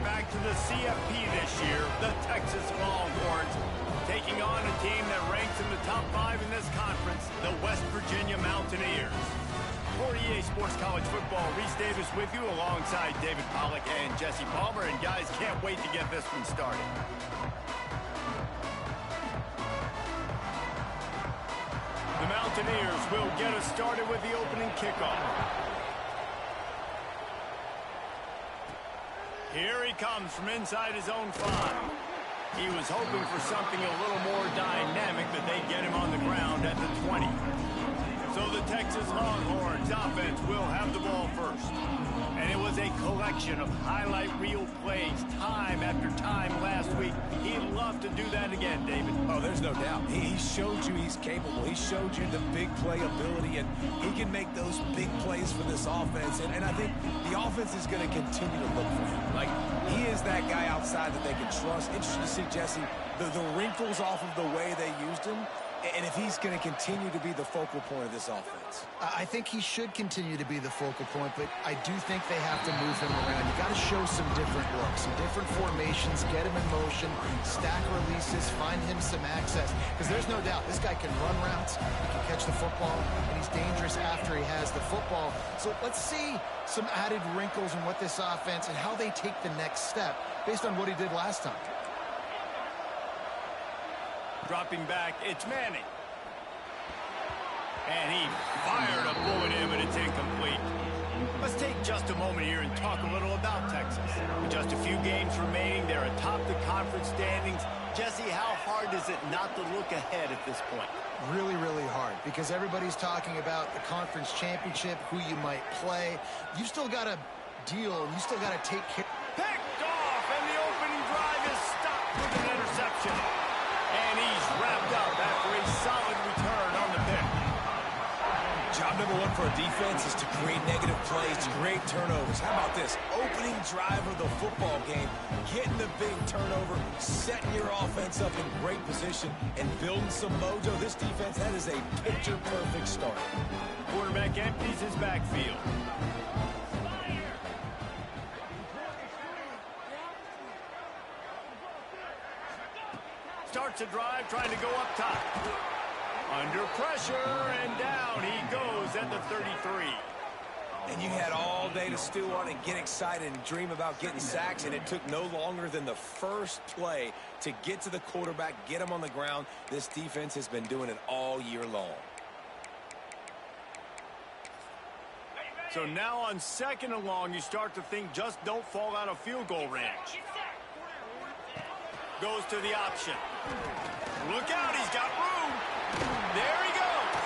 back to the CFP this year, the Texas Longhorns, taking on a team that ranks in the top 5 in this conference, the West Virginia Mountaineers. For EA Sports College Football, Reese Davis with you alongside David Pollack and Jesse Palmer, and guys, can't wait to get this one started. The Mountaineers will get us started with the opening kickoff. Here he comes from inside his own 5. He was hoping for something a little more dynamic, but they get him on the ground at the 20. So the Texas Longhorns offense will have the ball first. And it was a collection of highlight reel plays time after time last week. He'd love to do that again, David. Oh, there's no doubt. He showed you he's capable. He showed you the big play ability, and he can make those big plays for this offense. And I think the offense is going to continue to look for him. Like, he is that guy outside that they can trust. Interesting to see, Jesse, the wrinkles off of the way they used him. And if he's going to continue to be the focal point of this offense. I think he should continue to be the focal point, but I do think they have to move him around. You got to show some different looks, some different formations, get him in motion, stack releases, find him some access. Because there's no doubt this guy can run routes, he can catch the football, and he's dangerous after he has the football. So let's see some added wrinkles in what this offense and how they take the next step based on what he did last time. Dropping back, it's Manning. And he fired a bullet in, but it's incomplete. Let's take just a moment here and talk a little about Texas. With just a few games remaining, they're atop the conference standings. Jesse, how hard is it not to look ahead at this point? Really, really hard, because everybody's talking about the conference championship, who you might play. You've still got to deal, and you still got to take care. Picked off, and the opening drive is stopped with an interception. And he's wrapped up after a solid return on the pick. Job number 1 for a defense is to create negative plays, to create turnovers. How about this? Opening drive of the football game, getting the big turnover, setting your offense up in great position, and building some mojo. This defense, that is a picture-perfect start. Quarterback empties his backfield. Starts a drive, trying to go up top. Under pressure, and down he goes at the 33. And you had all day to stew on and get excited and dream about getting sacks, and it took no longer than the first play to get to the quarterback, get him on the ground. This defense has been doing it all year long. So now on 2nd and long, you start to think just don't fall out of field goal range. Goes to the option. Look out, he's got room. There he goes.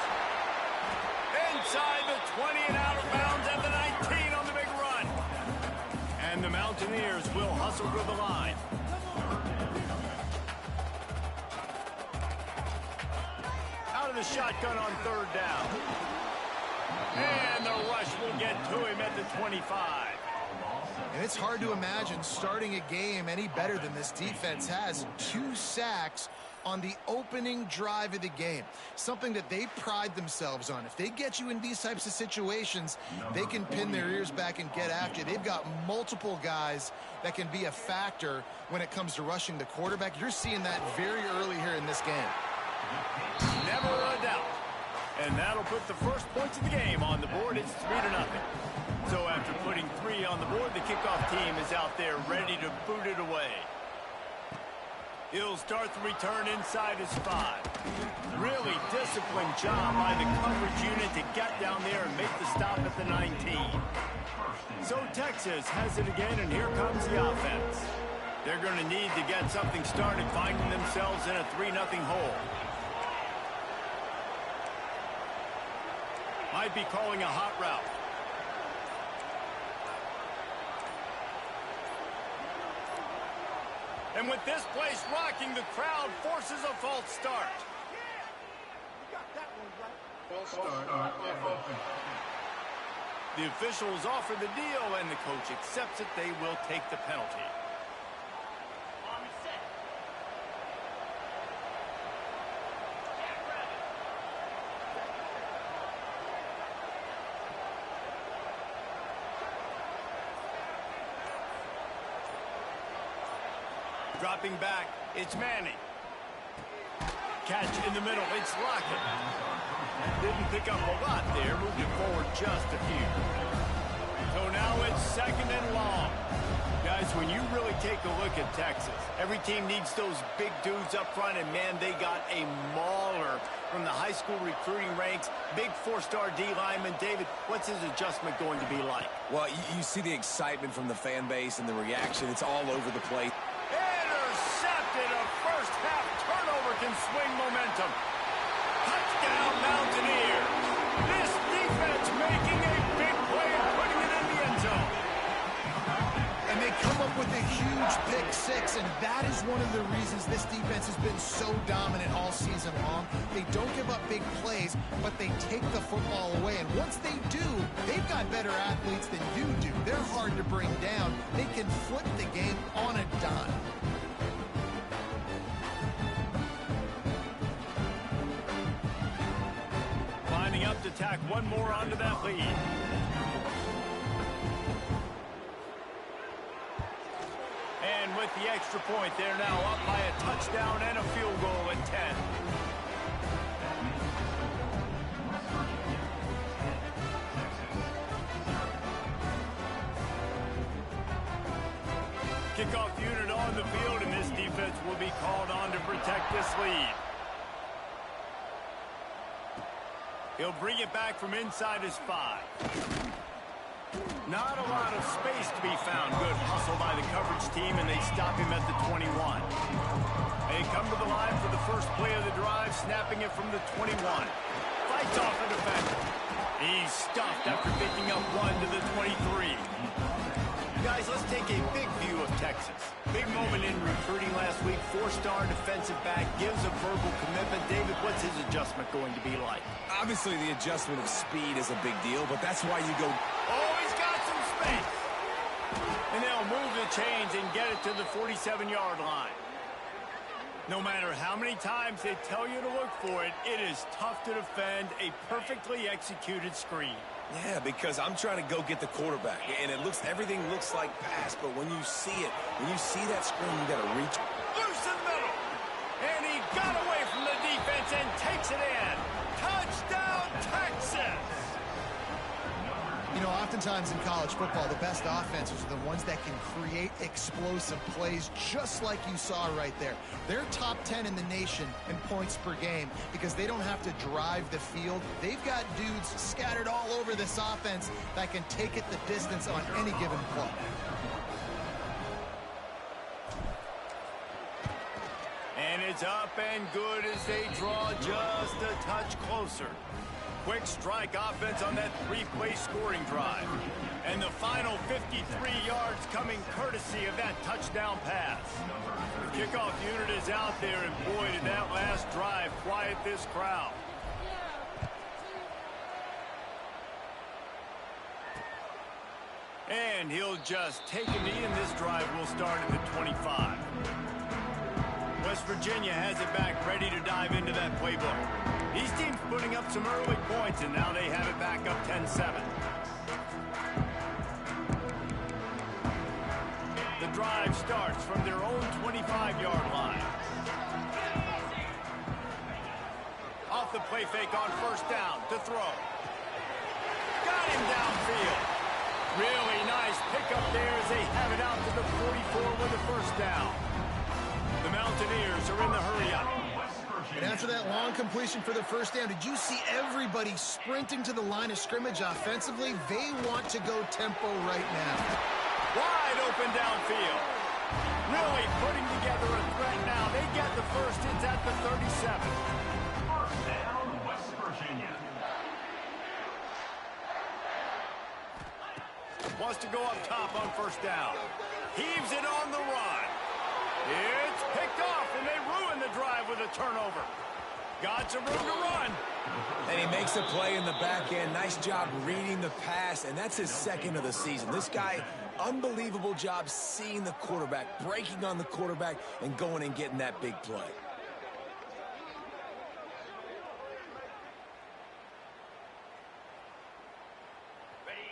Inside the 20 and out of bounds at the 19 on the big run. And the Mountaineers will hustle to the line. Out of the shotgun on 3rd down. And the rush will get to him at the 25. And it's hard to imagine starting a game any better than this defense has. 2 sacks on the opening drive of the game. Something that they pride themselves on. If they get you in these types of situations, they can pin their ears back and get after you. They've got multiple guys that can be a factor when it comes to rushing the quarterback. You're seeing that very early here in this game. Never a doubt. And that'll put the first points of the game on the board. It's 3-0. So after putting 3 on the board, the kickoff team is out there ready to boot it away. He'll start the return inside his 5. Really disciplined job by the coverage unit to get down there and make the stop at the 19. So Texas has it again, and here comes the offense. They're going to need to get something started, finding themselves in a 3-0 hole. Might be calling a hot route. And with this place rocking, the crowd forces a false start. False start. The officials offer the deal, and the coach accepts it. They will take the penalty. Dropping back, it's Manning. Catch in the middle, it's Lockett. Didn't pick up a lot there, moved it forward just a few. So now it's 2nd and long. Guys, when you really take a look at Texas, every team needs those big dudes up front, and man, they got a mauler from the high school recruiting ranks. Big 4-star D lineman. David, what's his adjustment going to be like? Well, you see the excitement from the fan base and the reaction. It's all over the place. Intercepted. A first-half turnover can swing momentum. Touchdown, Mountaineers. This defense making a big play and putting it in the end zone. And they come up with a huge pick six, and that is one of the reasons this defense has been so dominant all season long. They don't give up big plays, but they take the football away. And once they do, they've got better athletes than you do. They're hard to bring down. They can flip the game on a dime. Lining up to tack one more onto that lead. And with the extra point, they're now up by a touchdown and a field goal at 10. Kickoff unit on the field, and this defense will be called on to protect this lead. He'll bring it back from inside his 5. Not a lot of space to be found. Good hustle by the coverage team, and they stop him at the 21. They come to the line for the first play of the drive, snapping it from the 21. Fights off a defender. He's stuffed after picking up 1 to the 23. Guys, let's take a big view of Texas. Big moment in recruiting last week. 4-star defensive back gives a verbal commitment. David, what's his adjustment going to be like? Obviously, the adjustment of speed is a big deal, but that's why you go... Oh, he's got some space. And they'll move the chains and get it to the 47-yard line. No matter how many times they tell you to look for it, it is tough to defend a perfectly executed screen. Yeah, because I'm trying to go get the quarterback, and everything looks like pass, but when you see it, when you see that screen, you got to reach. Loose in the middle. And he got away from the defense and takes it in. Touchdown, Texas! You know, oftentimes in college football, the best offenses are the ones that can create explosive plays, just like you saw right there. They're top 10 in the nation in points per game because they don't have to drive the field. They've got dudes scattered all over this offense that can take it the distance on any given play. And it's up and good as they draw just a touch closer. Quick strike offense on that 3-play scoring drive. And the final 53 yards coming courtesy of that touchdown pass. The kickoff unit is out there, and boy, did that last drive quiet this crowd. And he'll just take a knee, and this drive will start at the 25. West Virginia has it back, ready to dive into that playbook. These teams putting up some early points, and now they have it back up 10-7. The drive starts from their own 25-yard line. Off the play fake on first down to throw. Got him downfield. Really nice pickup there as they have it out to the 44 with a first down. The Mountaineers are in the hurry-up. And after that long completion for the first down, did you see everybody sprinting to the line of scrimmage offensively? They want to go tempo right now. Wide open downfield. Really putting together a threat now. They get the first. It's at the 37. First down, West Virginia. Wants to go up top on first down. Heaves it on the run. It's picked off, and they ruin the drive with a turnover. Got some room to run. And he makes a play in the back end. Nice job reading the pass, and that's his second of the season. This guy, unbelievable job seeing the quarterback, breaking on the quarterback, and going and getting that big play.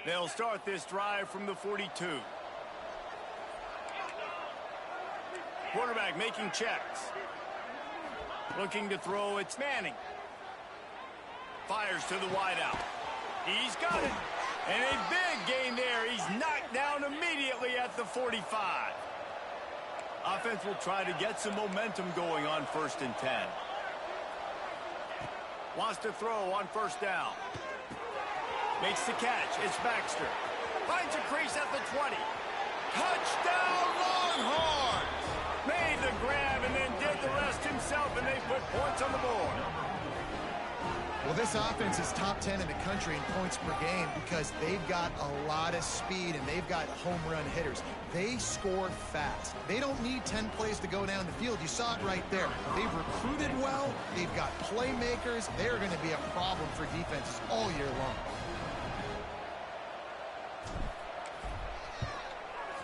They'll start this drive from the 42. Quarterback making checks. Looking to throw, it's Manning. Fires to the wideout. He's got it. And a big gain there. He's knocked down immediately at the 45. Offense will try to get some momentum going on 1st and 10. Wants to throw on 1st down. Makes the catch. It's Baxter. Finds a crease at the 20. Touchdown, Longhorns! Made the grab and then did the rest himself, and they put points on the board. Well, this offense is top 10 in the country in points per game because they've got a lot of speed and they've got home run hitters. They score fast. They don't need 10 plays to go down the field. You saw it right there. They've recruited well. They've got playmakers. They're going to be a problem for defenses all year long.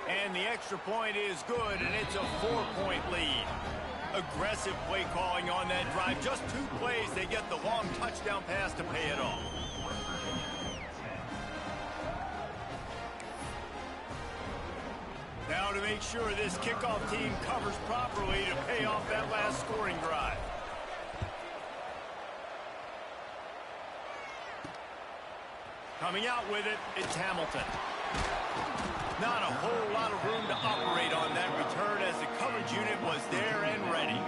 And the extra point is good, and it's a 4-point lead. Aggressive play calling on that drive. Just 2 plays, they get the long touchdown pass to pay it off. Now to make sure this kickoff team covers properly to pay off that last scoring drive. Coming out with it, it's Hamilton. Not a whole lot of room to operate on that return as the coverage unit was there and ready.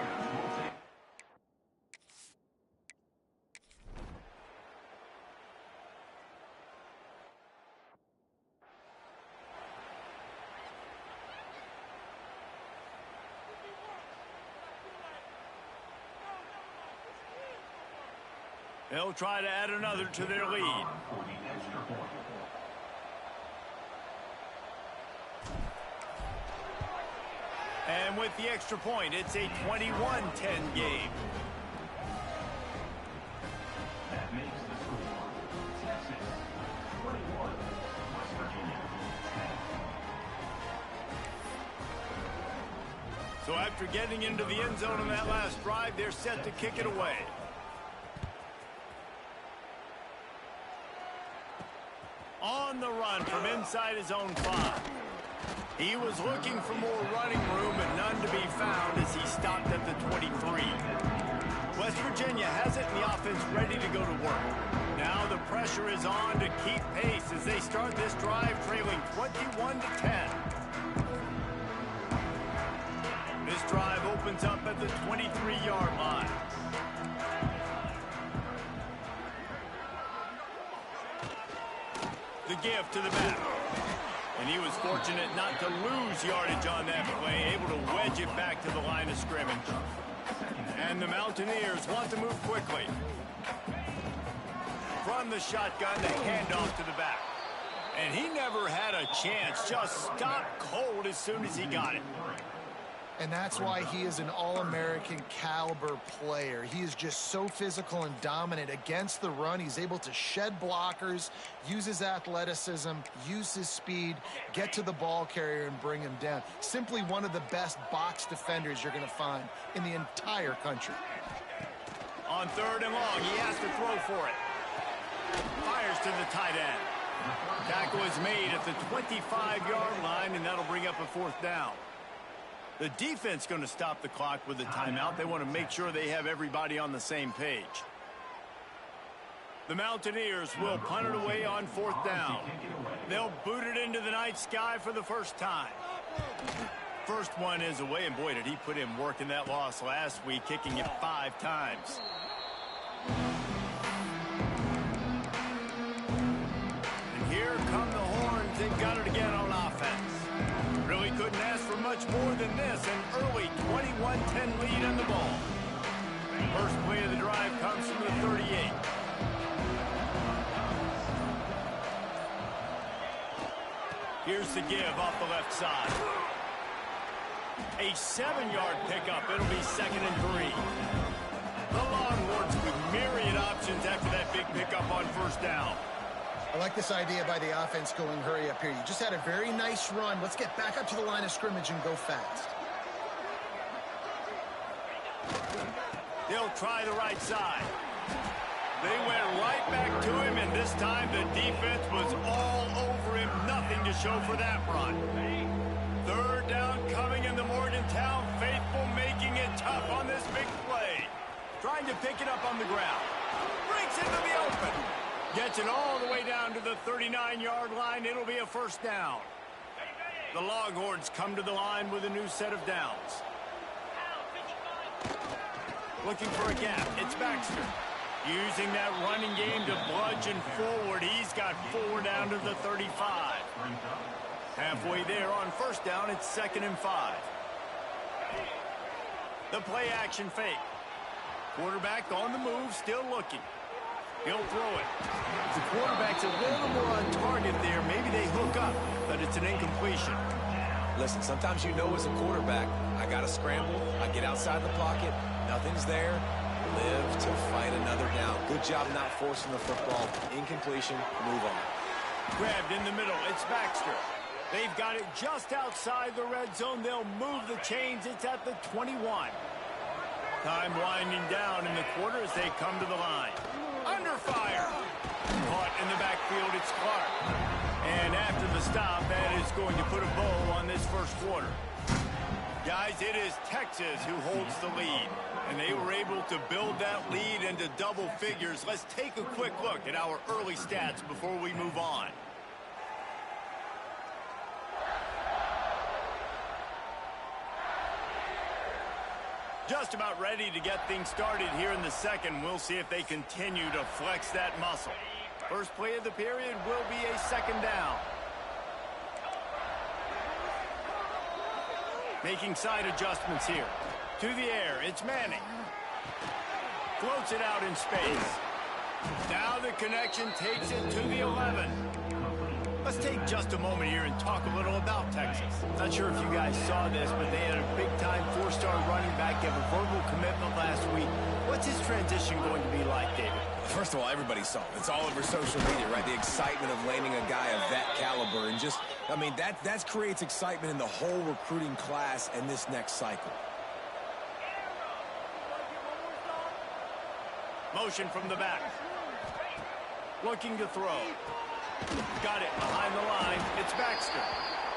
They'll try to add another to their lead. And with the extra point, it's a 21-10 game. That makes the score Texas 21, West Virginia 10. So after getting into the end zone on that last drive, they're set to kick it away. On the run from inside his own 5. He was looking for more running room, but none to be found as he stopped at the 23. West Virginia has it, and the offense ready to go to work. Now the pressure is on to keep pace as they start this drive trailing 21-10. This drive opens up at the 23-yard line. The give to the back. And he was fortunate not to lose yardage on that play, able to wedge it back to the line of scrimmage. And the Mountaineers want to move quickly. From the shotgun, the handoff to the back. And he never had a chance, just stopped cold as soon as he got it. And that's why he is an All-American caliber player. He is just so physical and dominant against the run. He's able to shed blockers, use his athleticism, use his speed, get to the ball carrier and bring him down. Simply one of the best box defenders you're going to find in the entire country. On 3rd and long, he has to throw for it. Fires to the tight end. Tackle is made at the 25-yard line, and that'll bring up a 4th down. The defense going to stop the clock with a timeout. They want to make sure they have everybody on the same page. The Mountaineers will punt it away on 4th down. They'll boot it into the night sky for the first time. First one is away, and boy, did he put in work in that loss last week, kicking it 5 times. And here come the Horns. They've got it again on offense. Really couldn't ask for much more than this, an early 21-10 lead on the ball. First play of the drive comes from the 38. Here's the give off the left side. A 7-yard pickup. It'll be 2nd and 3. The Longhorns with myriad options after that big pickup on 1st down. I like this idea by the offense going hurry up here. You just had a very nice run. Let's get back up to the line of scrimmage and go fast. They'll try the right side. They went right back to him, and this time the defense was all over him. Nothing to show for that run. 3rd down coming in the Morgantown face. to pick it up on the ground. Breaks into the open. Gets it all the way down to the 39-yard line. It'll be a first down. The Longhorns come to the line with a new set of downs. Looking for a gap. It's Baxter. Using that running game to bludgeon forward. He's got 4 down to the 35. Halfway there on first down, it's 2nd and 5. The play action fake. Quarterback on the move, still looking. He'll throw it. If the quarterback's a little more on target there, maybe they hook up, but it's an incompletion. Listen, sometimes you know as a quarterback, I got to scramble, I get outside the pocket, nothing's there, live to fight another down. Good job not forcing the football. Incompletion, move on. Grabbed in the middle, it's Baxter. They've got it just outside the red zone. They'll move the chains. It's at the 21. Time winding down in the quarter as they come to the line. Under fire. Caught in the backfield, it's Clark. And after the stop, that is going to put a bow on this first quarter. Guys, it is Texas who holds the lead. And they were able to build that lead into double figures. Let's take a quick look at our early stats before we move on. Just about ready to get things started here in the second. We'll see if they continue to flex that muscle. First play of the period will be a 2nd down. Making side adjustments here. To the air, it's Manning. Floats it out in space. Now the connection takes it to the 11. Let's take just a moment here and talk a little about Texas. Not sure if you guys saw this, but they had a big-time 4-star running back give a verbal commitment last week. What's his transition going to be like, David? First of all, everybody saw it. It's all over social media, right? The excitement of landing a guy of that caliber. And just, I mean, that creates excitement in the whole recruiting class and this next cycle. Motion from the back. Looking to throw. Got it behind the line. It's Baxter.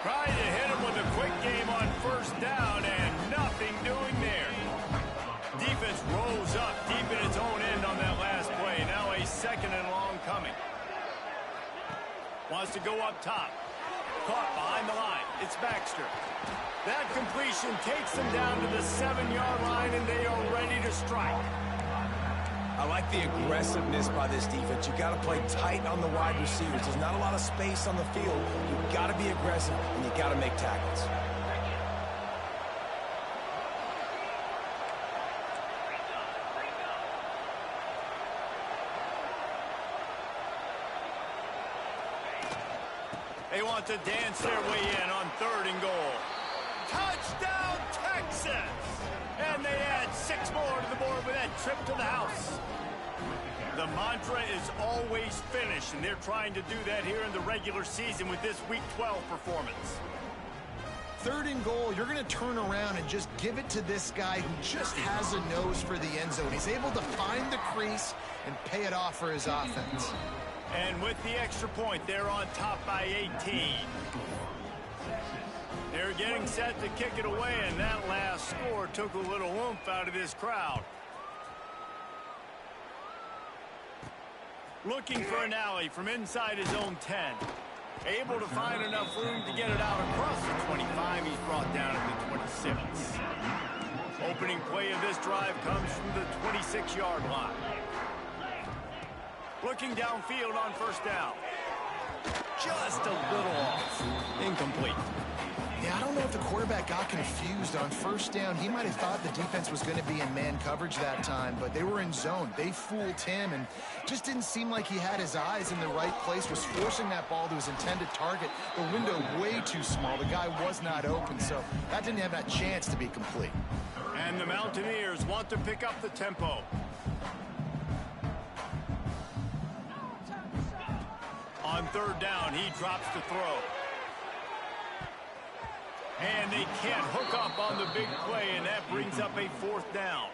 Trying to hit him with a quick game on first down, and nothing doing there. Defense rose up deep in its own end on that last play. Now a 2nd and long coming. Wants to go up top. Caught behind the line. It's Baxter. That completion takes them down to the 7-yard line, and they are ready to strike. I like the aggressiveness by this defense. You got to play tight on the wide receivers. There's not a lot of space on the field. You got to be aggressive, and you got to make tackles. They want to dance their way in on 3rd and goal. Touchdown, Texas! And they add 6 more to the board with that trip to the house. The mantra is always finish, and they're trying to do that here in the regular season with this Week 12 performance. 3rd and goal, you're going to turn around and just give it to this guy who just has a nose for the end zone. He's able to find the crease and pay it off for his offense. And with the extra point, they're on top by 18. They're getting set to kick it away, and that last score took a little oomph out of this crowd. Looking for an alley from inside his own 10. Able to find enough room to get it out across the 25. He's brought down at the 26. Opening play of this drive comes from the 26-yard line. Looking downfield on first down. Just a little off. Incomplete. Yeah, I don't know if the quarterback got confused on first down. He might have thought the defense was going to be in man coverage that time, but they were in zone. They fooled him and just didn't seem like he had his eyes in the right place, was forcing that ball to his intended target. The window way too small. The guy was not open, so that didn't have that chance to be complete. And the Mountaineers want to pick up the tempo. On 3rd down, he drops to throw. And they can't hook up on the big play, and that brings up a 4th down.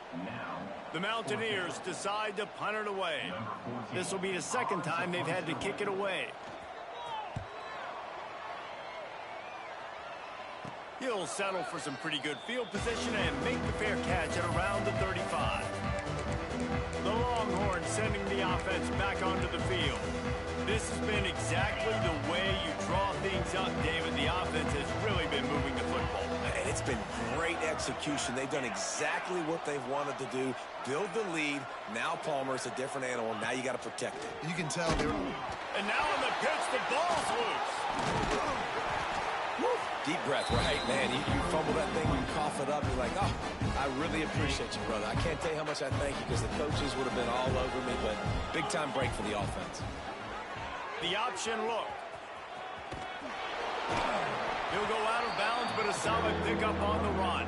The Mountaineers decide to punt it away. This will be the 2nd time they've had to kick it away. He'll settle for some pretty good field position and make the fair catch at around the 35. The Longhorns sending the offense back onto the field. This has been exactly the way you draw things up, David. The offense has really been moving the football. And it's been great execution. They've done exactly what they've wanted to do. Build the lead. Now Palmer's a different animal. Now you got to protect it. You can tell they're... And now on the pitch, the ball's loose. Deep breath, right? Man, you fumble that thing, you cough it up, you're like, oh, I really appreciate you, brother. I can't tell you how much I thank you because the coaches would have been all over me, but big-time break for the offense. The option look. He'll go out of bounds, but a solid pickup on the run.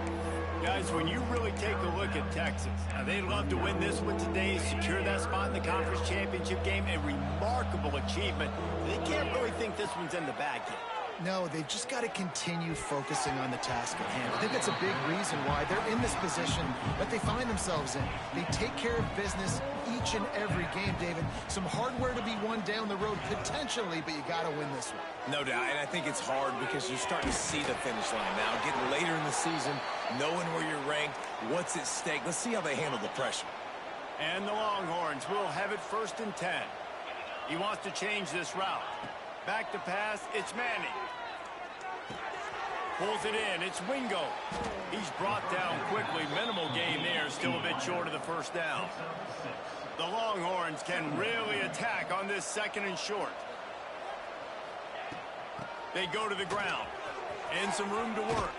Guys, when you really take a look at Texas, they'd love to win this one today, secure that spot in the conference championship game, a remarkable achievement. They can't really think this one's in the bag yet. No, they've just got to continue focusing on the task at hand. I think that's a big reason why they're in this position that they find themselves in. They take care of business each and every game, David. Some hardware to be won down the road, potentially, but you got to win this one. No doubt, and I think it's hard because you're starting to see the finish line now. Getting later in the season, knowing where you're ranked, what's at stake. Let's see how they handle the pressure. And the Longhorns will have it 1st and 10. He wants to change this route. Back to pass, it's Manning. Pulls it in, it's Wingo. He's brought down quickly. Minimal gain there, still a bit short of the 1st down. The Longhorns can really attack on this 2nd and short. They go to the ground. And some room to work.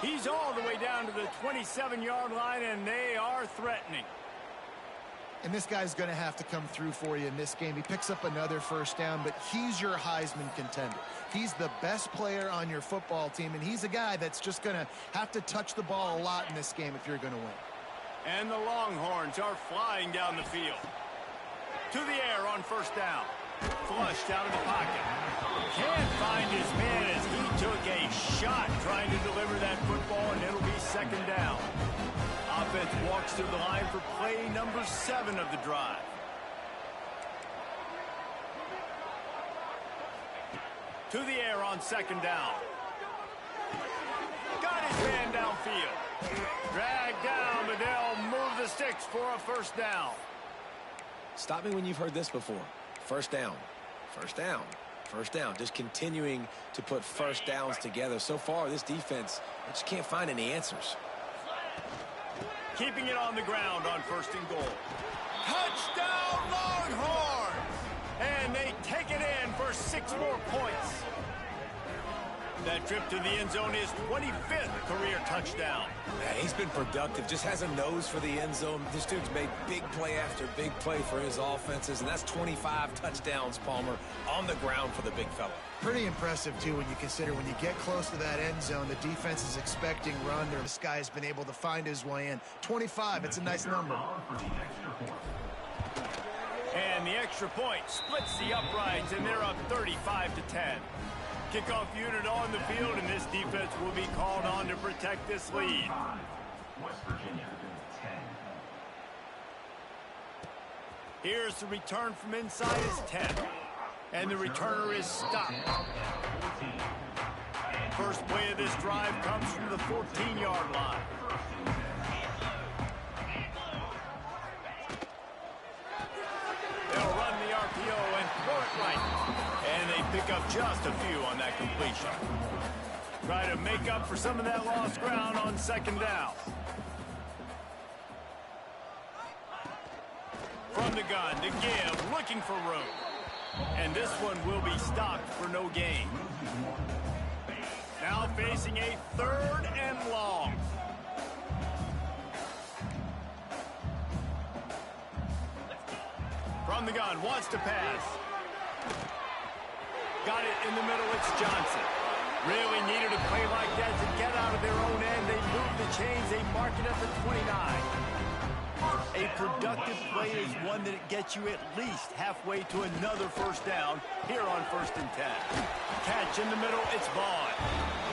He's all the way down to the 27-yard line, and they are threatening. And this guy's going to have to come through for you in this game. He picks up another 1st down, but he's your Heisman contender. He's the best player on your football team, and he's a guy that's just going to have to touch the ball a lot in this game if you're going to win. And the Longhorns are flying down the field. To the air on 1st down. Flushed out of the pocket. Can't find his man as he took a shot trying to deliver that football, and it'll be 2nd down. Offense walks to the line for play number 7 of the drive. To the air on 2nd down. Got his man downfield. Dragged down, but they'll move the sticks for a 1st down. Stop me when you've heard this before. 1st down, 1st down, 1st down. Just continuing to put 1st downs together. So far, this defense, they just can't find any answers. Keeping it on the ground on 1st and goal. Touchdown, Longhorns! And they take it in for 6 more points. That trip to the end zone is 25th career touchdown. Man, he's been productive, just has a nose for the end zone. This dude's made big play after big play for his offenses, and that's 25 touchdowns, Palmer, on the ground for the big fella. Pretty impressive, too, when you consider when you get close to that end zone, the defense is expecting run. This guy has been able to find his way in. 25, it's a nice number. And the extra point splits the uprights, and they're up 35-10. Kickoff unit on the field, and this defense will be called on to protect this lead. West Virginia, 10. Here's the return from inside his 10. And the returner is stopped. First play of this drive comes from the 14-yard line. They'll run the RPO and throw it right. And they pick up just a few on that completion. Try to make up for some of that lost ground on 2nd down. From the gun to give, looking for room. And this one will be stopped for no gain. Now facing a 3rd and long. From the gun, wants to pass. Got it in the middle, it's Johnson. Really needed a play like that to get out of their own end. They move the chains, they mark it at the 29. A productive play is one that gets you at least halfway to another 1st down here on 1st and 10. Catch in the middle, it's Vaughn.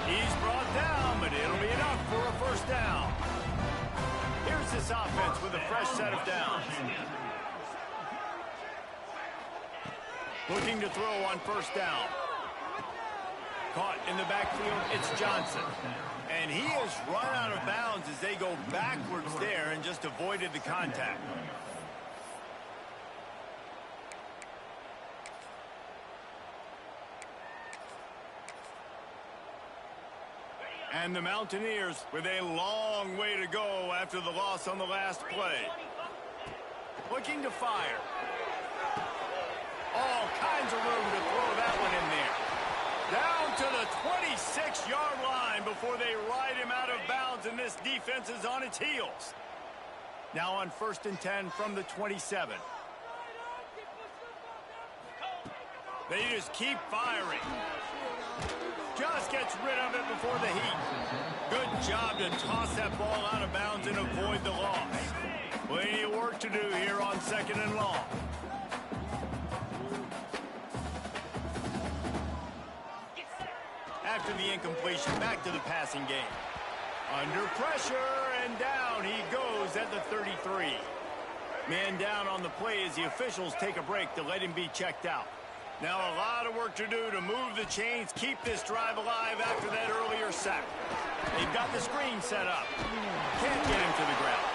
He's brought down, but it'll be enough for a 1st down. Here's this offense with a fresh set of downs. Looking to throw on 1st down. Caught in the backfield, it's Johnson. And he has run out of bounds as they go backwards there and just avoided the contact. And the Mountaineers with a long way to go after the loss on the last play. Looking to fire. All kinds of room to throw that one in there. Down to the 26-yard line before they ride him out of bounds, and this defense is on its heels. Now on 1st and 10 from the 27. They just keep firing. Just gets rid of it before the heat. Good job to toss that ball out of bounds and avoid the loss. Plenty of work to do here on 2nd and long. After the incompletion, back to the passing game. Under pressure, and down he goes at the 33. Man down on the play as the officials take a break to let him be checked out. Now a lot of work to do to move the chains, keep this drive alive after that earlier sack. They've got the screen set up. Can't get him to the ground.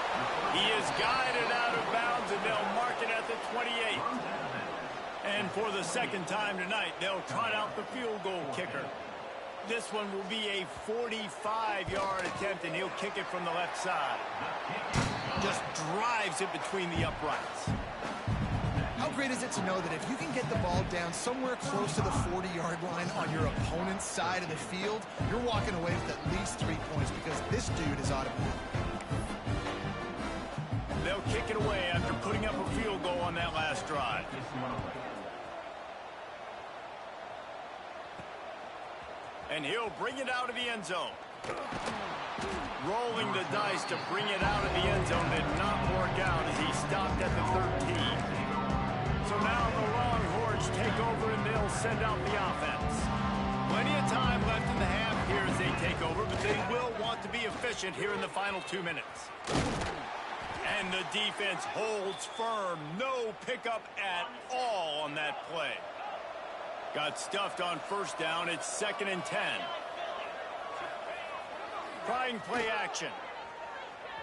He is guided out of bounds, and they'll mark it at the 28. And for the second time tonight, they'll trot out the field goal kicker. This one will be a 45-yard attempt, and he'll kick it from the left side. Just drives it between the uprights. How great is it to know that if you can get the ball down somewhere close to the 40-yard line on your opponent's side of the field, you're walking away with at least 3 points because this dude is automatic. They'll kick it away after putting up a field goal on that last drive. And he'll bring it out of the end zone. Rolling the dice to bring it out of the end zone did not work out as he stopped at the 13. So now the Longhorns take over and they'll send out the offense. Plenty of time left in the half here as they take over, but they will want to be efficient here in the final 2 minutes. And the defense holds firm. No pickup at all on that play. Got stuffed on 1st down. It's 2nd and 10. Trying play action.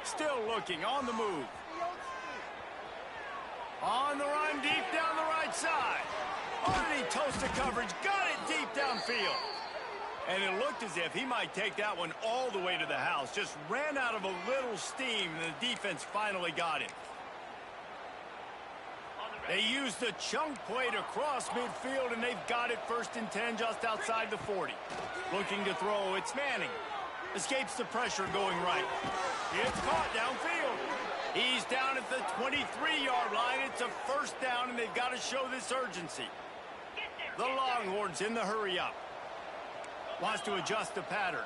Still looking on the move. On the run, deep down the right side. Underneath toasted coverage, got it deep downfield. And it looked as if he might take that one all the way to the house. Just ran out of a little steam, and the defense finally got him. They used the chunk play to cross midfield, and they've got it 1st and 10 just outside the 40. Looking to throw, it's Manning. Escapes the pressure going right. It's caught downfield. He's down at the 23-yard line. It's a 1st down, and they've got to show this urgency. The Longhorns in the hurry up. Wants to adjust the pattern.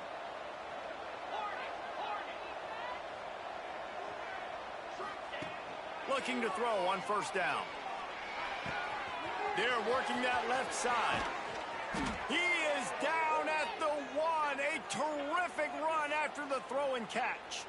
Looking to throw on 1st down. They're working that left side. He is down at the 1. A terrific run after the throw and catch.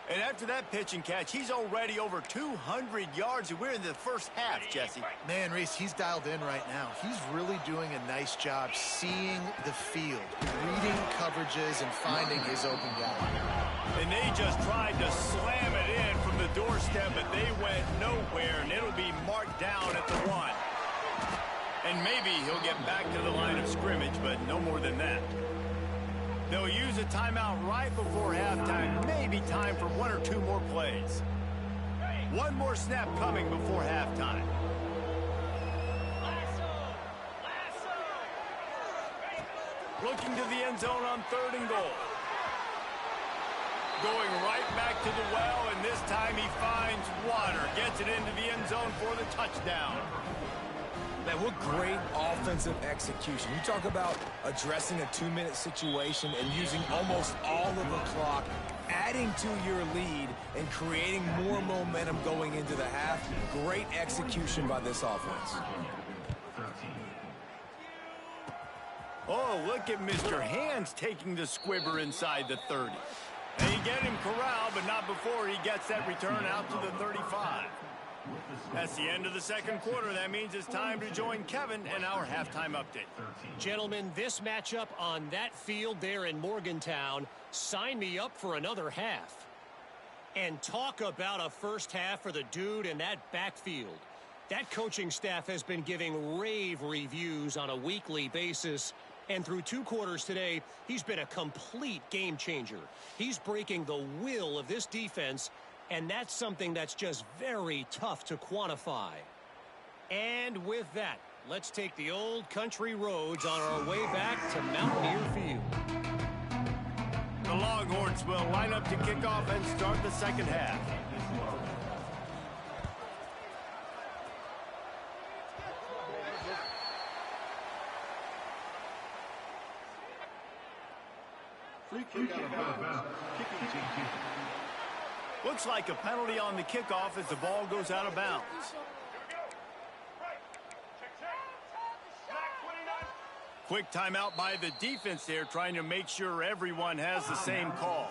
And after that pitch and catch, he's already over 200 yards, and we're in the 1st half, Jesse. Man, Reese, he's dialed in right now. He's really doing a nice job seeing the field, reading coverages, and finding his open guy. And they just tried to slam it in from the doorstep, but they went nowhere, and it'll be marked down at the 1. And maybe he'll get back to the line of scrimmage, but no more than that. They'll use a timeout right before halftime. Maybe time for 1 or 2 more plays. One more snap coming before halftime. Looking to the end zone on 3rd and goal. Going right back to the well, and this time he finds water. Gets it into the end zone for the touchdown. Man, what great offensive execution. You talk about addressing a 2-minute situation and using almost all of the clock, adding to your lead and creating more momentum going into the half. Great execution by this offense. Oh, look at Mr. Hands taking the squibber inside the 30. They get him corralled, but not before he gets that return out to the 35. That's the end of the 2nd quarter. That means it's time to join Kevin and our halftime update. Gentlemen, this matchup on that field there in Morgantown, sign me up for another half. And talk about a 1st half for the dude in that backfield. That coaching staff has been giving rave reviews on a weekly basis. And through 2 quarters today, he's been a complete game changer. He's breaking the will of this defense, and that's something that's just very tough to quantify. And with that, let's take the old country roads on our way back to Mountaineer Field. The Longhorns will line up to kick off and start the second half. Free kick out of bounds. Kicking team. Looks like a penalty on the kickoff as the ball goes out of bounds. Quick timeout by the defense there, trying to make sure everyone has the same call.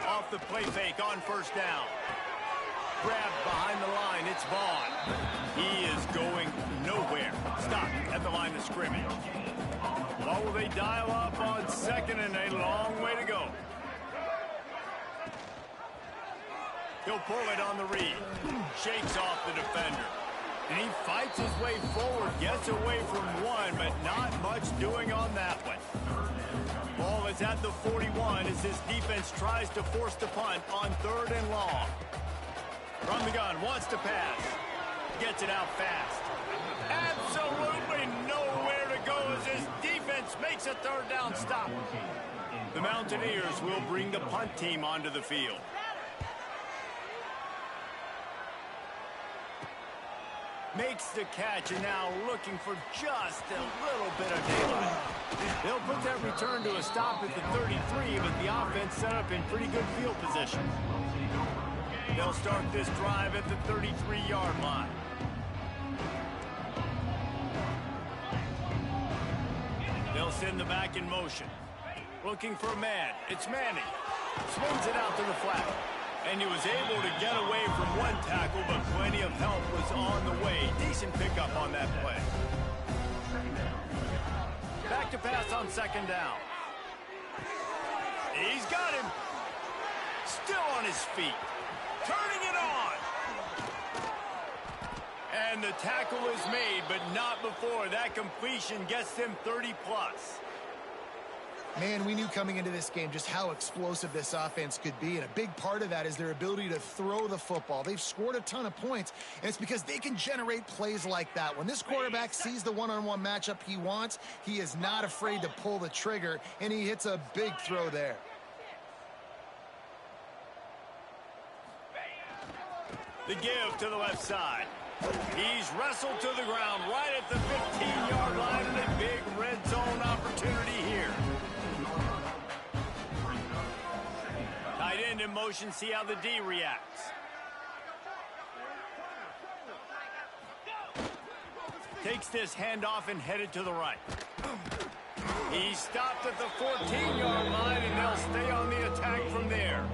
Off the play fake on first down. Grabbed behind the line, it's Vaughn. He is going nowhere. Stopped at the line of scrimmage. What will they dial up on second and a long way to go? He'll pull it on the read. Shakes off the defender. And he fights his way forward, gets away from one, but not much doing on that one. Ball is at the 41 as this defense tries to force the punt on 3rd and long. From the gun, wants to pass. Gets it out fast. Absolutely nowhere to go as his defense makes a 3rd down stop. The Mountaineers will bring the punt team onto the field. Makes the catch and now looking for just a little bit of daylight. They'll put that return to a stop at the 33, but the offense set up in pretty good field position. They'll start this drive at the 33-yard line. They'll send the back in motion. Looking for a man. It's Manning. Swings it out to the flat. And he was able to get away from one tackle, but plenty of help was on the way. Decent pickup on that play. Back to pass on 2nd down. He's got him. Still on his feet. Turning it on. And the tackle is made, but not before that completion gets them 30-plus. Man, we knew coming into this game just how explosive this offense could be, and a big part of that is their ability to throw the football. They've scored a ton of points, and it's because they can generate plays like that. When this quarterback sees the one-on-one matchup he wants, he is not afraid to pull the trigger, and he hits a big throw there. The give to the left side. He's wrestled to the ground right at the 15-yard line, and a big red zone opportunity here. Tight end in motion, see how the D reacts. Takes this handoff and headed to the right. He stopped at the 14-yard line, and they'll stay on the attack from there.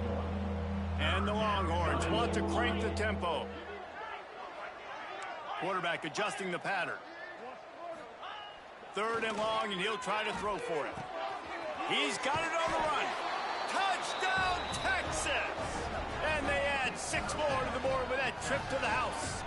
And the Longhorns want to crank the tempo. Quarterback adjusting the pattern. 3rd and long, and he'll try to throw for it. He's got it on the run. Touchdown, Texas! And they add 6 more to the board with that trip to the house.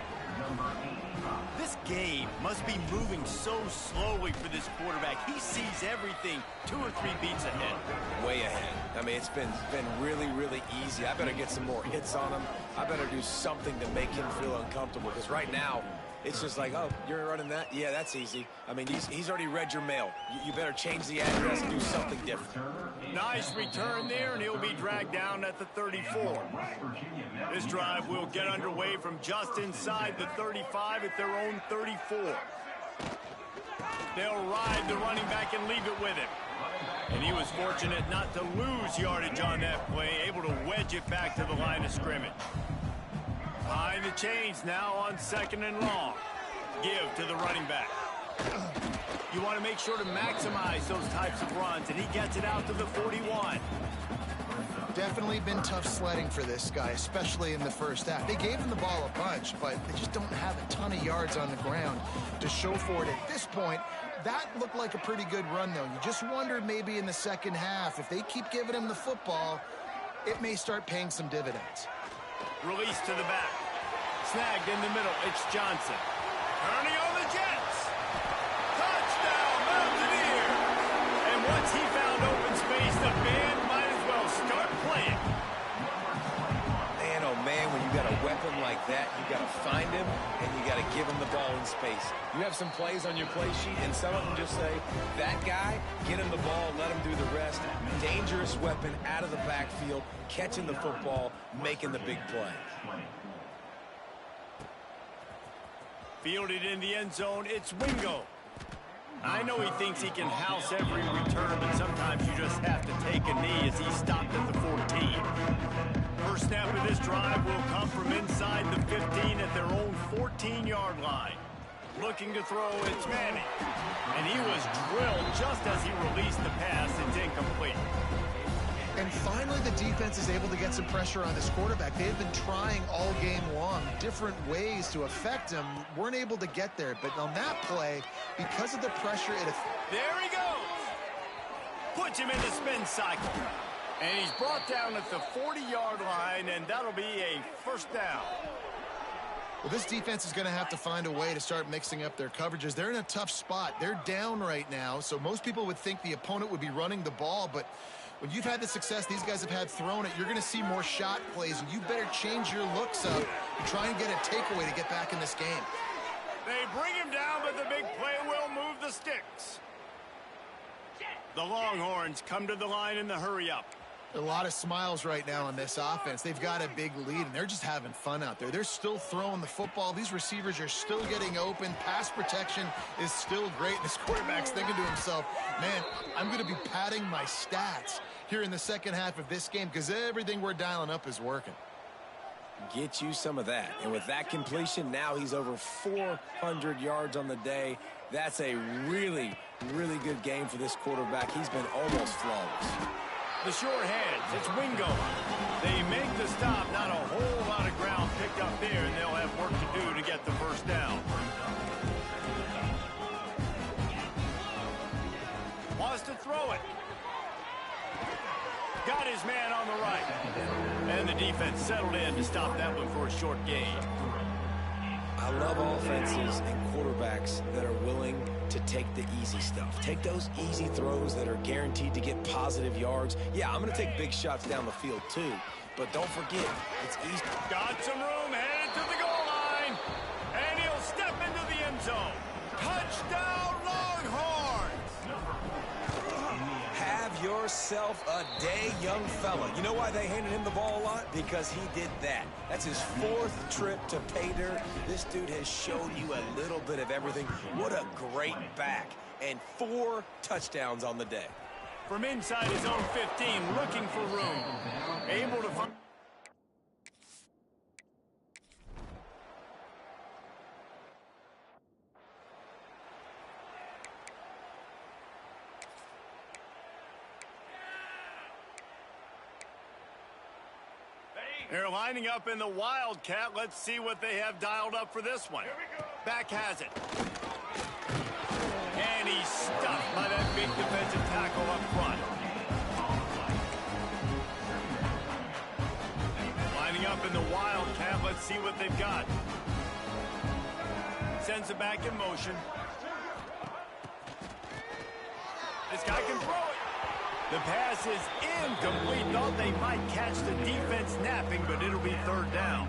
This game must be moving so slowly for this quarterback. He sees everything 2 or 3 beats ahead. Way ahead. I mean, it's been really, really easy. I better get some more hits on him. I better do something to make him feel uncomfortable, because right now, it's just like, oh, you're running that? Yeah, that's easy. I mean, he's already read your mail. You better change the address and do something different. Nice return there, and he'll be dragged down at the 34. This drive will get underway from just inside the 35 at their own 34. They'll ride the running back and leave it with him. And he was fortunate not to lose yardage on that play, able to wedge it back to the line of scrimmage. Behind the chains now on 2nd and long. Give to the running back. You want to make sure to maximize those types of runs, and he gets it out to the 41. Definitely been tough sledding for this guy, especially in the first half. They gave him the ball a bunch, but they just don't have a ton of yards on the ground to show for it at this point. That looked like a pretty good run, though. You just wondered maybe in the second half, if they keep giving him the football, it may start paying some dividends. Release to the back. Snagged in the middle. It's Johnson. Turning on the Jets. Touchdown, Mountaineers. And once he found open space, the band might as well start playing. Man, oh man, when you got a weapon like that, you got to find him and you got to give him the ball in space. You have some plays on your play sheet, and some of them just say, that guy, get him the ball, let him do the rest. Dangerous weapon out of the backfield, catching the football, making the big play. Fielded in the end zone, it's Wingo. I know he thinks he can house every return, but sometimes you just have to take a knee as he stopped at the 14. First snap of this drive will come from inside the 15 at their own 14-yard line. Looking to throw, it's Manning. And he was drilled just as he released the pass. It's incomplete. And finally, the defense is able to get some pressure on this quarterback. They have been trying all game long different ways to affect him. Weren't able to get there. But on that play, because of the pressure, there he goes. Puts him in the spin cycle. And he's brought down at the 40-yard line, and that'll be a first down. Well, this defense is going to have to find a way to start mixing up their coverages. They're in a tough spot. They're down right now, so most people would think the opponent would be running the ball, but when you've had the success these guys have had throwing it, you're going to see more shot plays, and you better change your looks up and try and get a takeaway to get back in this game. They bring him down, but the big play will move the sticks. The Longhorns come to the line in the hurry-up. A lot of smiles right now on this offense. They've got a big lead, and they're just having fun out there. They're still throwing the football. These receivers are still getting open. Pass protection is still great. And this quarterback's thinking to himself, man, I'm going to be padding my stats here in the second half of this game because everything we're dialing up is working. Get you some of that. And with that completion, now he's over 400 yards on the day. That's a really, really good game for this quarterback. He's been almost flawless. The short hands, it's Wingo. They make the stop, not a whole lot of ground picked up there, and they'll have work to do to get the first down. Wants to throw it. Got his man on the right. And the defense settled in to stop that one for a short gain. I love offenses and quarterbacks that are willing to take the easy stuff. Take those easy throws that are guaranteed to get positive yards. Yeah, I'm going to take big shots down the field too, but don't forget, it's easy. Got some room, headed to the goal line, and he'll step into the end zone. Touchdown, Longhorns! Have yourself a day, young fella. You know why they handed him the ball a lot? Because he did that. That's his 4th trip to pay dirt. This dude has showed you a little bit of everything. What a great back. And 4 touchdowns on the day. From inside his own 15, looking for room. Able to find... They're lining up in the Wildcat. Let's see what they have dialed up for this one. Back has it. And he's stuffed by that big defensive tackle up front. Lining up in the Wildcat. Let's see what they've got. Sends it back in motion. This guy can throw it. The pass is incomplete. Thought they might catch the defense napping, but it'll be 3rd down.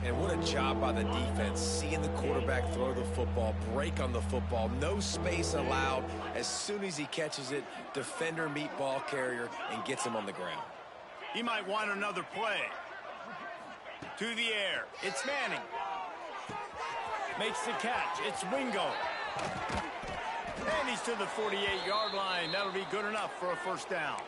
And what a job by the defense, seeing the quarterback throw the football, break on the football, no space allowed. As soon as he catches it, defender meet ball carrier and gets him on the ground. He might want another play. To the air, it's Manning. Makes the catch, it's Wingo. And he's to the 48-yard line. That'll be good enough for a first down.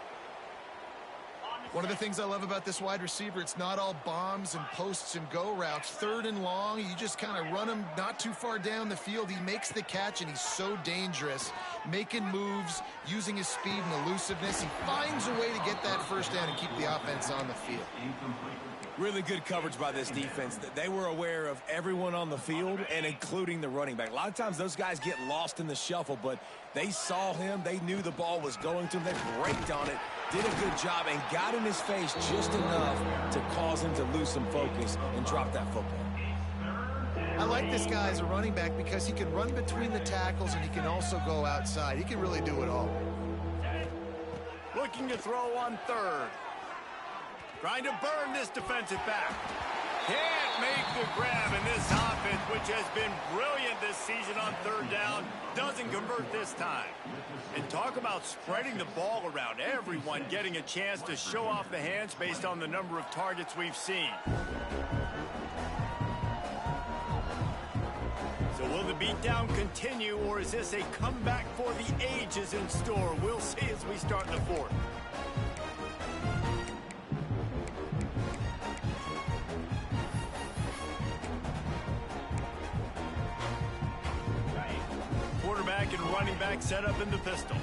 One of the things I love about this wide receiver, it's not all bombs and posts and go routes. 3rd and long, you just kind of run him not too far down the field. He makes the catch, and he's so dangerous, making moves, using his speed and elusiveness. He finds a way to get that first down and keep the offense on the field. Really good coverage by this defense. They were aware of everyone on the field, and including the running back. A lot of times those guys get lost in the shuffle, but they saw him. They knew the ball was going to him. They braked on it, did a good job, and got in his face just enough to cause him to lose some focus and drop that football. I like this guy as a running back because he can run between the tackles, and he can also go outside. He can really do it all. Looking to throw on 3rd. Trying to burn this defensive back. Can't make the grab, and this offense, which has been brilliant this season on 3rd down, doesn't convert this time. And talk about spreading the ball around. Everyone getting a chance to show off the hands based on the number of targets we've seen. So will the beatdown continue, or is this a comeback for the ages in store? We'll see as we start the 4th. Quarterback and running back set up in the pistol.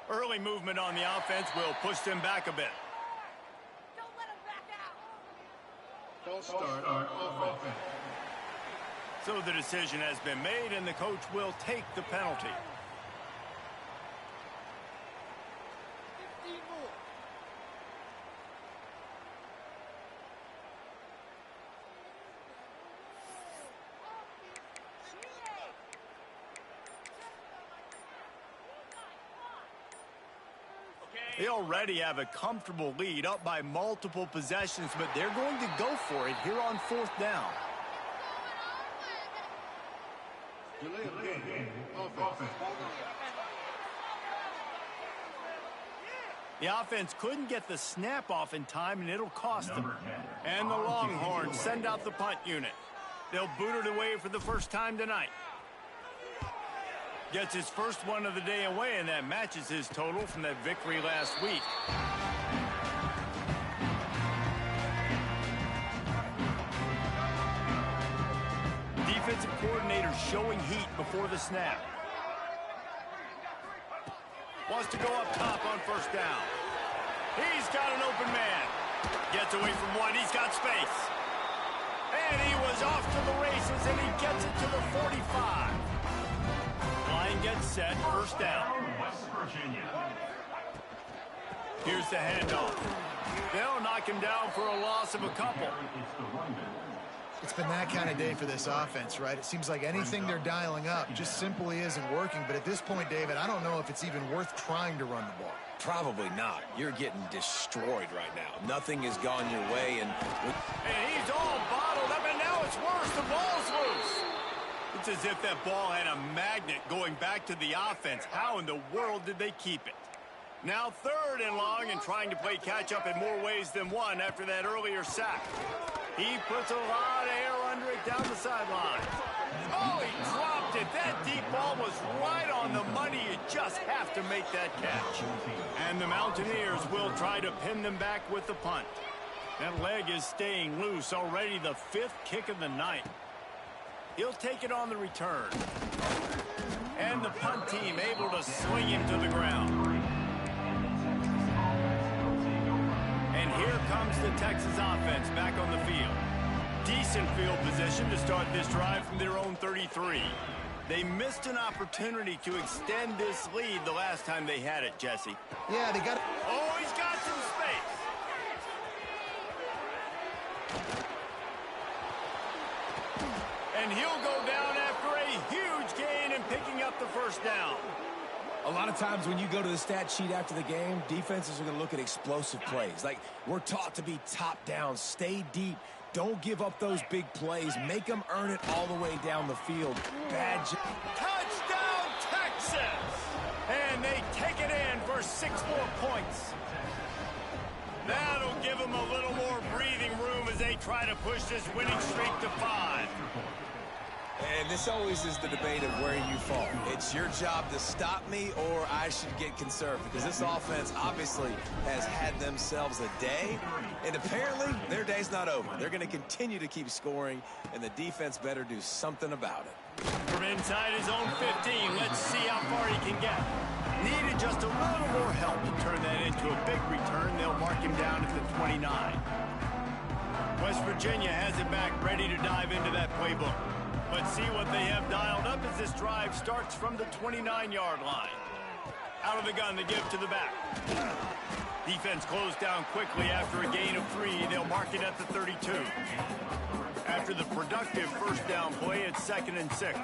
Early movement on the offense will push them back a bit. Don't let him back out. False start on offense. So the decision has been made, and the coach will take the penalty. 15 more. They already have a comfortable lead, up by multiple possessions, but they're going to go for it here on 4th down. Delay of game. Offense. The offense couldn't get the snap off in time, and it'll cost them. And the Longhorns send out the punt unit. They'll boot it away for the first time tonight. Gets his first one of the day away, and that matches his total from that victory last week. Defensive coordinator showing heat before the snap. Wants to go up top on 1st down. He's got an open man. Gets away from one. He's got space. And he was off to the races, and he gets it to the 45. Line gets set, 1st down. West Virginia. Here's the handoff. They'll knock him down for a loss of a couple. It's been that kind of day for this offense, right? It seems like anything they're dialing up just simply isn't working. But at this point, David, I don't know if it's even worth trying to run the ball. Probably not. You're getting destroyed right now. Nothing has gone your way, and he's all bottled up, and now it's worse. The ball's loose. It's as if that ball had a magnet going back to the offense. How in the world did they keep it? Now 3rd and long, and trying to play catch-up in more ways than one after that earlier sack. He puts a lot of air under it down the sideline. Oh, he dropped it. That deep ball was right on the money. You just have to make that catch. And the Mountaineers will try to pin them back with the punt. That leg is staying loose. Already the 5th kick of the night. He'll take it on the return. And the punt team able to swing him to the ground. And here comes the Texas offense back on the field. Decent field position to start this drive from their own 33. They missed an opportunity to extend this lead the last time they had it, Jesse. Yeah, they got it. Oh, he's got some space. And he'll go down after a huge gain and picking up the 1st down. a lot of times when you go to the stat sheet after the game, defenses are going to look at explosive plays. Like, we're taught to be top down, stay deep, don't give up those big plays, make them earn it all the way down the field. Bad job. Touchdown, Texas! And they take it in for 6 more points. That'll give them a little more breathing room as they try to push this winning streak to 5. And this always is the debate of where you fall. It's your job to stop me or I should get conservative, because this offense obviously has had themselves a day, and apparently their day's not over. They're going to continue to keep scoring, and the defense better do something about it. From inside his own 15, let's see how far he can get. Needed just a little more help to turn that into a big return. They'll mark him down at the 29. West Virginia has it back, ready to dive into that playbook. Let's see what they have dialed up as this drive starts from the 29-yard line. Out of the gun, the give to the back. Defense closed down quickly after a gain of 3. They'll mark it at the 32. After the productive first down play, it's 2nd and 6.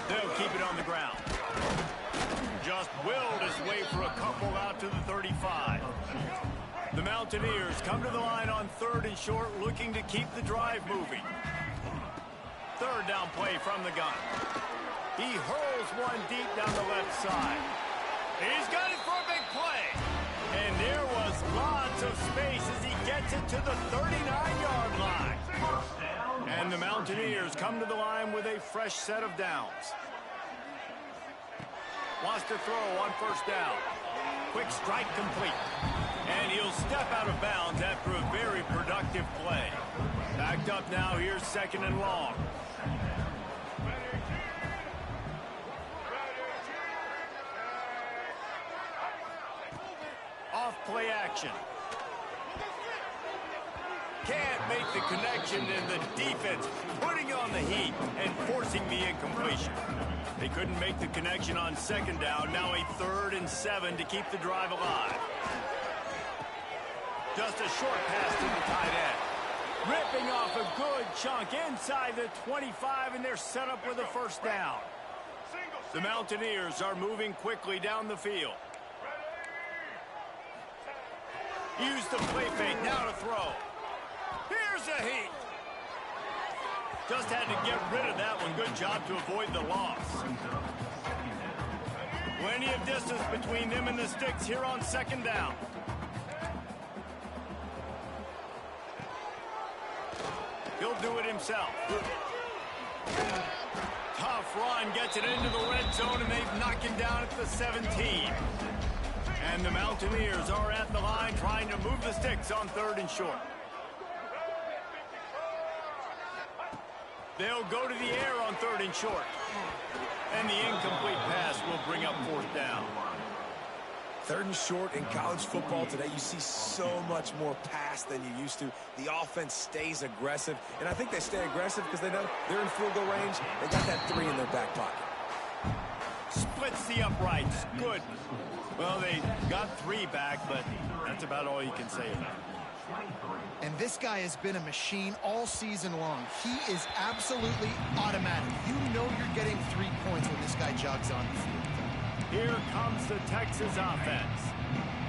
They'll keep it on the ground. Just willed his way for a couple out to the 35. The Mountaineers come to the line on 3rd and short, looking to keep the drive moving. 3rd down play from the gun. He hurls one deep down the left side. He's got it for a big play. And there was lots of space as he gets it to the 39-yard line. And the Mountaineers come to the line with a fresh set of downs. Wants to throw on 1st down. Quick strike complete. And he'll step out of bounds after a very productive play. Backed up now, here's 2nd and long. Off play action. Can't make the connection, and the defense putting on the heat and forcing the incompletion. They couldn't make the connection on 2nd down. Now a 3rd and 7 to keep the drive alive. Just a short pass to the tight end. Ripping off a good chunk inside the 25, and they're set up with a 1st down. The Mountaineers are moving quickly down the field. Use the play fake, now to throw. Here's a heat. Just had to get rid of that one. Good job to avoid the loss. Plenty of distance between them and the sticks here on 2nd down. He'll do it himself. Tough run, gets it into the red zone, and they've knocked him down at the 17. And the Mountaineers are at the line trying to move the sticks on 3rd and short. They'll go to the air on 3rd and short. And the incomplete pass will bring up 4th down. 3rd and short in college football today, you see so much more pass than you used to. The offense stays aggressive, and I think they stay aggressive because they know they're in field goal range. They got that 3 in their back pocket. Splits the uprights. Good. Well, they got 3 back, but that's about all you can say about it. And this guy has been a machine all season long. He is absolutely automatic. You know you're getting 3 points when this guy jogs on the field. Here comes the Texas offense.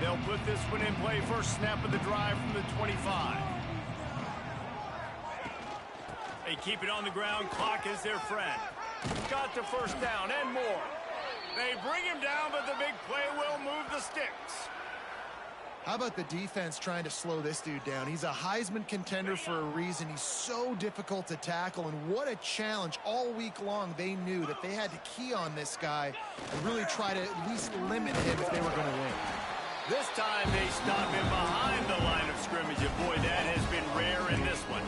They'll put this one in play. First snap of the drive from the 25. They keep it on the ground. Clock is their friend. Got the 1st down and more. They bring him down, but the big play will move the sticks. How about the defense trying to slow this dude down? He's a Heisman contender for a reason. He's so difficult to tackle, and what a challenge. All week long, they knew that they had to key on this guy and really try to at least limit him if they were going to win. This time they stop him behind the line of scrimmage, and boy, that has been rare in this one.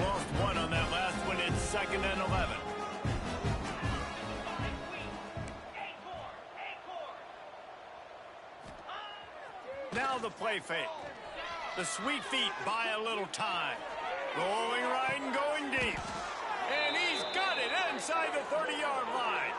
Lost 1 on that last one. It's 2nd and 11. Now the play fake. The sweet feet buy a little time. Rolling right and going deep. And he's got it inside the 30-yard line.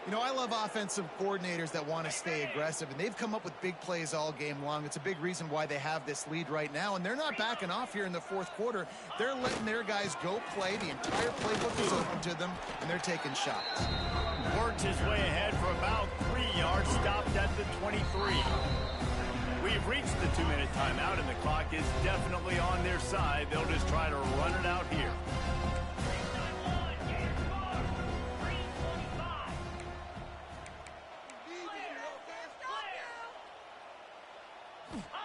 You know, I love offensive coordinators that want to stay aggressive, and they've come up with big plays all game long. It's a big reason why they have this lead right now, and they're not backing off here in the 4th quarter. They're letting their guys go play. The entire playbook is open to them, and they're taking shots. Worked his way ahead for about 3 yards, stopped at the 23. We've reached the 2-minute timeout, and the clock is definitely on their side. They'll just try to run it out here.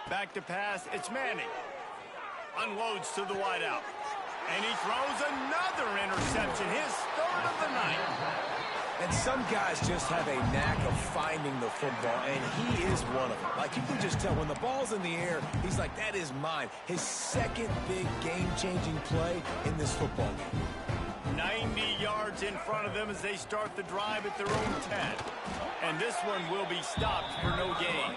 Back to pass, it's Manning. Unloads to the wideout. And he throws another interception, his third of the night. And some guys just have a knack of finding the football, and he is one of them. Like, you can just tell when the ball's in the air, he's like, that is mine. His second big game-changing play in this football game. 90 yards in front of them as they start the drive at their own 10. And this one will be stopped for no gain.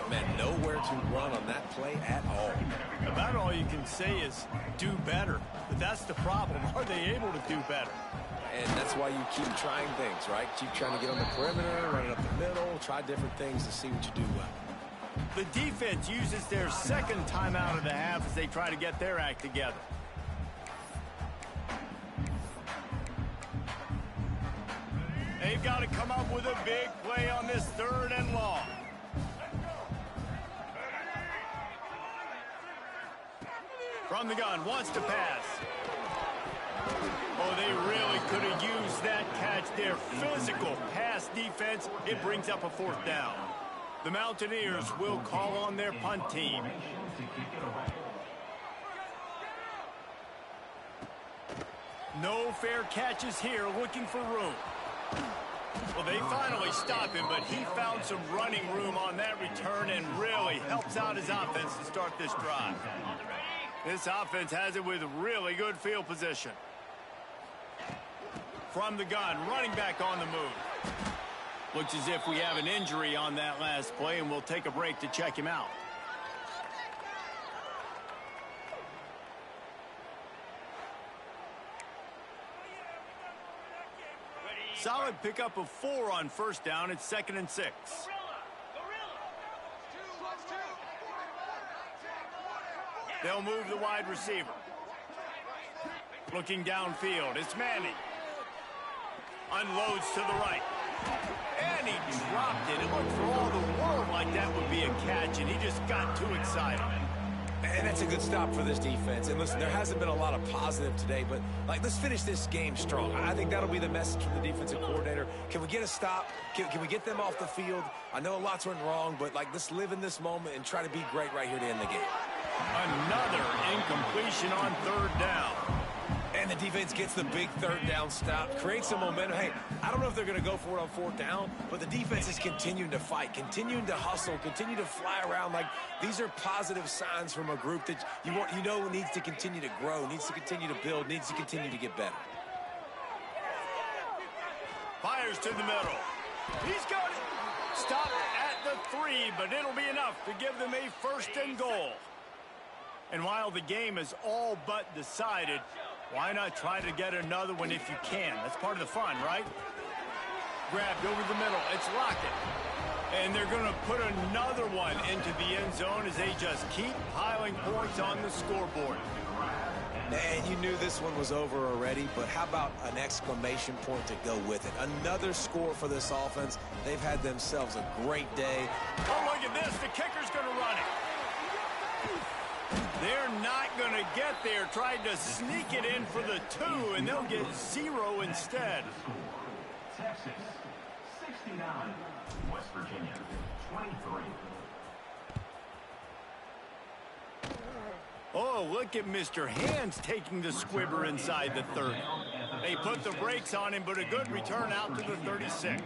Man, nowhere to run on that play at all. About all you can say is do better. But that's the problem. Are they able to do better? And that's why you keep trying things, right? Keep trying to get on the perimeter, run it up the middle, try different things to see what you do well. The defense uses their second timeout of the half as they try to get their act together. They've got to come up with a big play on this 3rd and long. From the gun, wants to pass. Oh, they really could have used that catch there. Physical pass defense. It brings up a 4th down. The Mountaineers will call on their punt team. No fair catches here, looking for room. Well, they finally stop him, but he found some running room on that return and really helps out his offense to start this drive. This offense has it with really good field position. From the gun, running back on the move. Looks as if we have an injury on that last play, and we'll take a break to check him out. Solid pickup of 4 on 1st down. It's 2nd and 6. They'll move the wide receiver. Looking downfield, it's Manning. Unloads to the right. And he dropped it. It looked for all the world like that would be a catch, and he just got too excited. And that's a good stop for this defense. And listen, there hasn't been a lot of positive today, but, like, let's finish this game strong. I think that'll be the message from the defensive coordinator. Can we get a stop? Can we get them off the field? I know lots went wrong, but, like, let's live in this moment and try to be great right here to end the game. Another incompletion on 3rd down. And the defense gets the big 3rd down stop, creates some momentum. Hey, I don't know if they're going to go for it on 4th down, but the defense is continuing to fight, continuing to hustle, continue to fly around. Like, these are positive signs from a group that you know needs to continue to grow, needs to continue to build, needs to continue to get better. Fires to the middle. He's got it. Stop at the 3, but it'll be enough to give them a 1st and goal. And while the game is all but decided, why not try to get another one if you can? That's part of the fun, right? Grabbed over the middle. It's Lockett. And they're going to put another one into the end zone as they just keep piling points on the scoreboard. And you knew this one was over already, but how about an exclamation point to go with it? Another score for this offense. They've had themselves a great day. Oh, look at this. The kicker's going to run it. They're not going to get there. Tried to sneak it in for the 2, and they'll get 0 instead. Texas, 69. West Virginia, 23. Oh, look at Mr. Hands taking the squibber inside the 30. They put the brakes on him, but a good return out to the 36.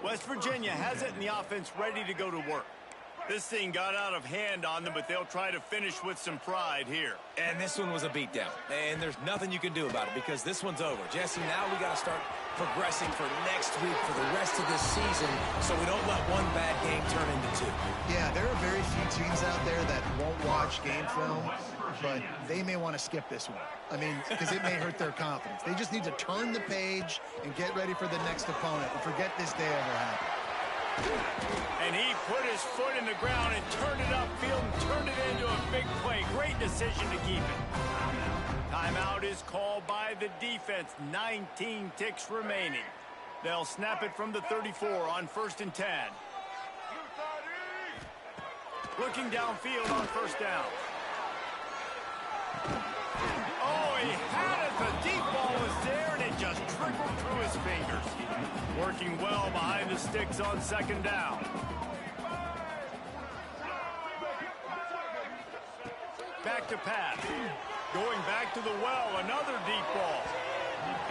West Virginia has it, and the offense ready to go to work. This thing got out of hand on them, but they'll try to finish with some pride here. And this one was a beatdown. And there's nothing you can do about it because this one's over. Jesse, now we got to start progressing for next week for the rest of this season so we don't let one bad game turn into 2. Yeah, there are very few teams out there that won't watch game film, but they may want to skip this one. I mean, because it may hurt their confidence. They just need to turn the page and get ready for the next opponent and forget this day ever happened. And he put his foot in the ground and turned it upfield and turned it into a big play. Great decision to keep it. Timeout is called by the defense. 19 ticks remaining. They'll snap it from the 34 on 1st and 10. Looking downfield on 1st down. Oh, he had it. The deep ball was there, and it just trickled through his fingers. Working well behind the sticks on 2nd down. Back to pass. Going back to the well, another deep ball.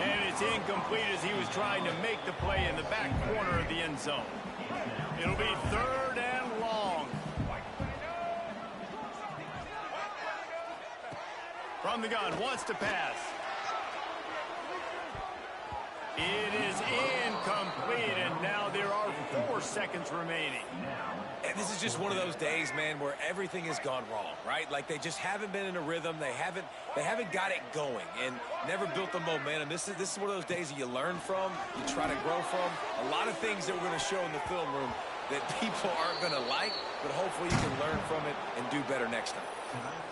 And it's incomplete as he was trying to make the play in the back corner of the end zone. It'll be 3rd and long. From the gun, wants to pass. It is incomplete, and now there are 4 seconds remaining. And this is just one of those days, man, where everything has gone wrong, right? Like they just haven't been in a rhythm. They haven't got it going and never built the momentum. This is one of those days that you learn from, you try to grow from. A lot of things that we're going to show in the film room that people aren't going to like, but hopefully you can learn from it and do better next time.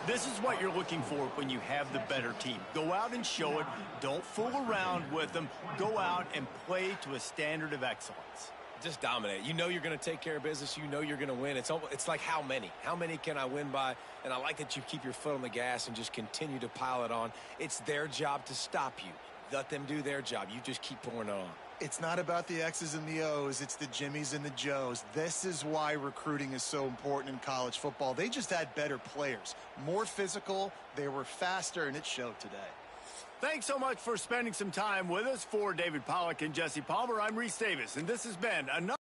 This is what you're looking for when you have the better team. Go out and show it. Don't fool around with them. Go out and play to a standard of excellence. Just dominate. You know you're going to take care of business. You know you're going to win. It's like how many? How many can I win by? And I like that you keep your foot on the gas and just continue to pile it on. It's their job to stop you. Let them do their job. You just keep pouring it on. It's not about the X's and the O's. It's the Jimmies and the Joes. This is why recruiting is so important in college football. They just had better players, more physical. They were faster, and it showed today. Thanks so much for spending some time with us. For David Pollack and Jesse Palmer, I'm Reese Davis, and this has been another